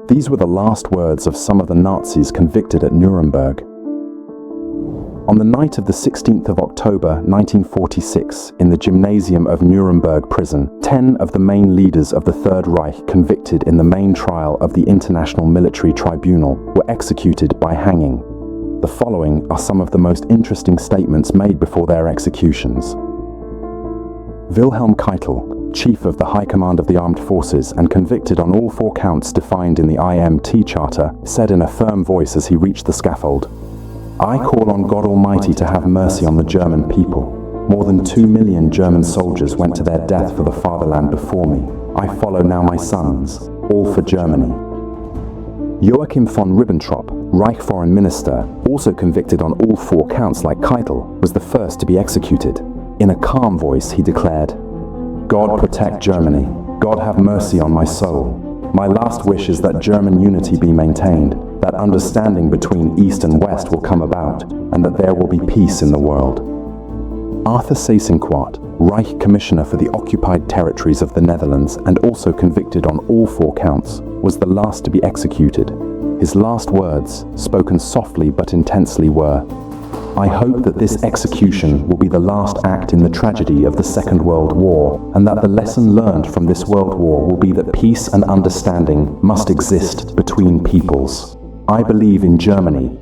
These were the last words of some of the Nazis convicted at Nuremberg. On the night of the 16th of October 1946, in the gymnasium of Nuremberg prison, 10 of the main leaders of the Third Reich convicted in the main trial of the International Military Tribunal were executed by hanging. The following are some of the most interesting statements made before their executions. Wilhelm Keitel, Chief of the High Command of the Armed Forces and convicted on all 4 counts defined in the IMT Charter, said in a firm voice as he reached the scaffold, "I call on God Almighty to have mercy on the German people. More than 2 million German soldiers went to their death for the fatherland before me. I follow now my sons, all for Germany." Joachim von Ribbentrop, Reich Foreign Minister, also convicted on all 4 counts like Keitel, was the first to be executed. In a calm voice, he declared, "God protect Germany. God have mercy on my soul. My last wish is that German unity be maintained, that understanding between East and West will come about, and that there will be peace in the world." Arthur Seyss-Inquart, Reich Commissioner for the Occupied Territories of the Netherlands and also convicted on all 4 counts, was the last to be executed. His last words, spoken softly but intensely, were, "I hope that this execution will be the last act in the tragedy of the Second World War, and that the lesson learned from this World War will be that peace and understanding must exist between peoples. I believe in Germany."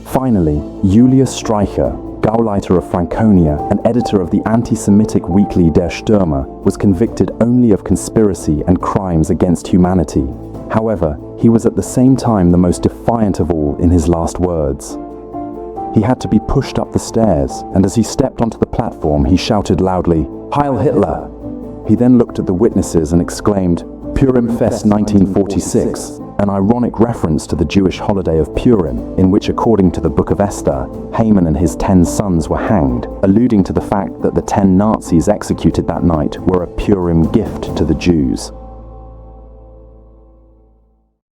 Finally, Julius Streicher, Gauleiter of Franconia and editor of the anti-Semitic weekly Der Stürmer, was convicted only of conspiracy and crimes against humanity. However, he was at the same time the most defiant of all in his last words. He had to be pushed up the stairs, and as he stepped onto the platform, he shouted loudly, "Heil Hitler!" He then looked at the witnesses and exclaimed, "Purim Fest 1946, an ironic reference to the Jewish holiday of Purim, in which, according to the Book of Esther, Haman and his 10 sons were hanged, alluding to the fact that the 10 Nazis executed that night were a Purim gift to the Jews.